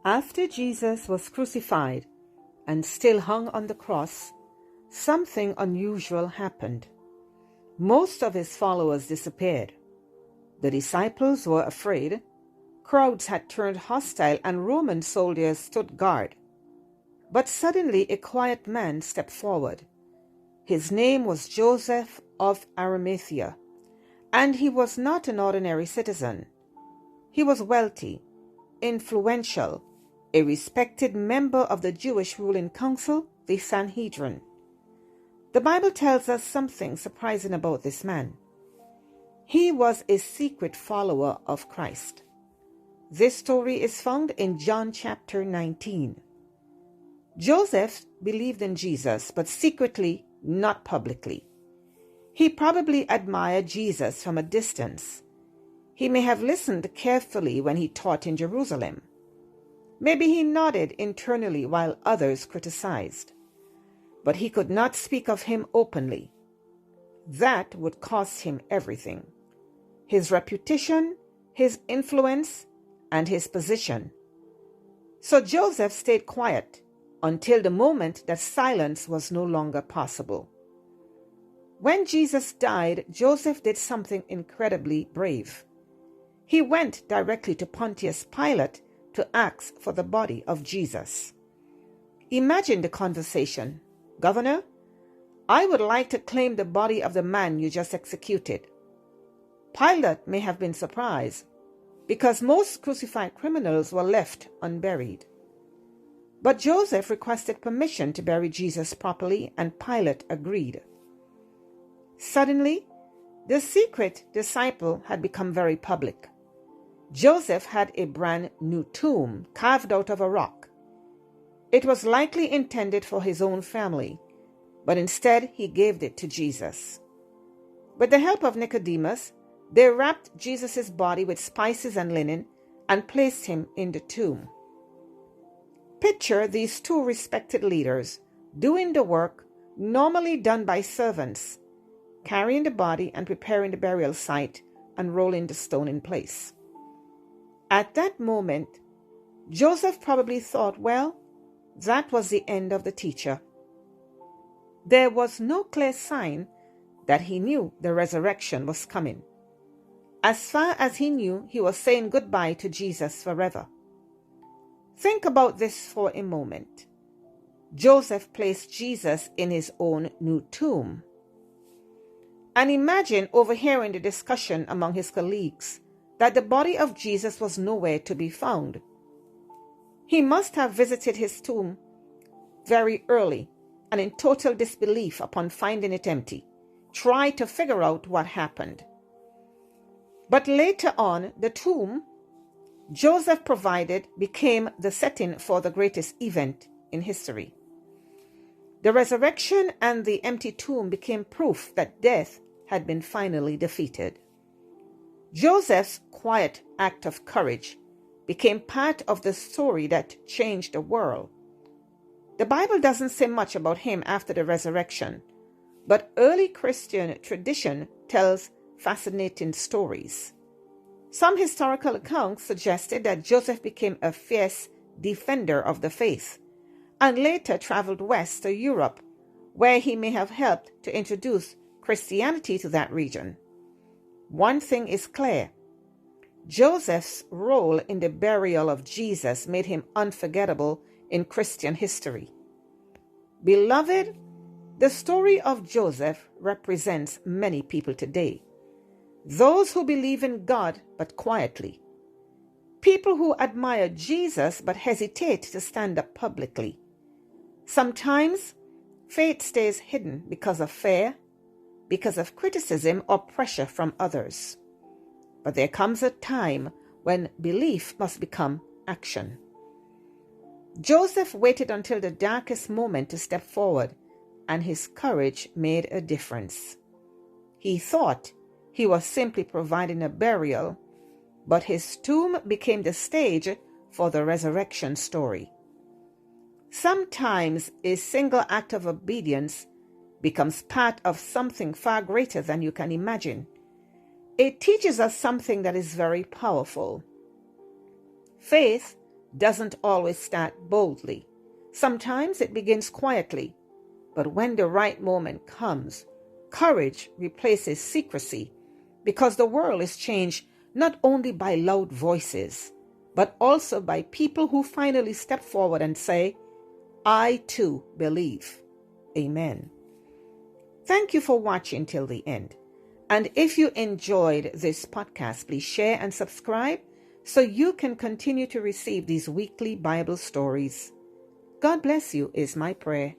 After Jesus was crucified and still hung on the cross, something unusual happened. Most of his followers disappeared. The disciples were afraid. Crowds had turned hostile and Roman soldiers stood guard. But suddenly a quiet man stepped forward. His name was Joseph of Arimathea, and he was not an ordinary citizen. He was wealthy, influential, a respected member of the Jewish ruling council, the Sanhedrin. The Bible tells us something surprising about this man. He was a secret follower of Christ. This story is found in John chapter 19. Joseph believed in Jesus, but secretly, not publicly. He probably admired Jesus from a distance. He may have listened carefully when he taught in Jerusalem. Maybe he nodded internally while others criticized. But he could not speak of him openly. That would cost him everything: his reputation, his influence, and his position. So Joseph stayed quiet until the moment that silence was no longer possible. When Jesus died, Joseph did something incredibly brave. He went directly to Pontius Pilate to ask for the body of Jesus. Imagine the conversation. "Governor, I would like to claim the body of the man you just executed." Pilate may have been surprised, because most crucified criminals were left unburied. But Joseph requested permission to bury Jesus properly, and Pilate agreed. Suddenly, the secret disciple had become very public. Joseph had a brand new tomb carved out of a rock. It was likely intended for his own family, but instead he gave it to Jesus. With the help of Nicodemus, they wrapped Jesus' body with spices and linen and placed him in the tomb. Picture these two respected leaders doing the work normally done by servants, carrying the body and preparing the burial site and rolling the stone in place. At that moment, Joseph probably thought, well, that was the end of the teacher. There was no clear sign that he knew the resurrection was coming. As far as he knew, he was saying goodbye to Jesus forever. Think about this for a moment. Joseph placed Jesus in his own new tomb. And imagine overhearing the discussion among his colleagues that the body of Jesus was nowhere to be found. He must have visited his tomb very early and in total disbelief upon finding it empty, tried to figure out what happened. But later on, the tomb Joseph provided became the setting for the greatest event in history. The resurrection and the empty tomb became proof that death had been finally defeated. Joseph's quiet act of courage became part of the story that changed the world. The Bible doesn't say much about him after the resurrection, but early Christian tradition tells fascinating stories. Some historical accounts suggested that Joseph became a fierce defender of the faith and later traveled west to Europe, where he may have helped to introduce Christianity to that region. One thing is clear: Joseph's role in the burial of Jesus made him unforgettable in Christian history. Beloved, the story of Joseph represents many people today. Those who believe in God but quietly. People who admire Jesus but hesitate to stand up publicly. Sometimes faith stays hidden because of fear, because of criticism or pressure from others. But there comes a time when belief must become action. Joseph waited until the darkest moment to step forward, and his courage made a difference. He thought he was simply providing a burial, but his tomb became the stage for the resurrection story. Sometimes a single act of obedience becomes part of something far greater than you can imagine. It teaches us something that is very powerful. Faith doesn't always start boldly. Sometimes it begins quietly, but when the right moment comes, courage replaces secrecy, because the world is changed not only by loud voices, but also by people who finally step forward and say, I too believe. Amen. Thank you for watching till the end. And if you enjoyed this podcast, please share and subscribe so you can continue to receive these weekly Bible stories. God bless you is my prayer.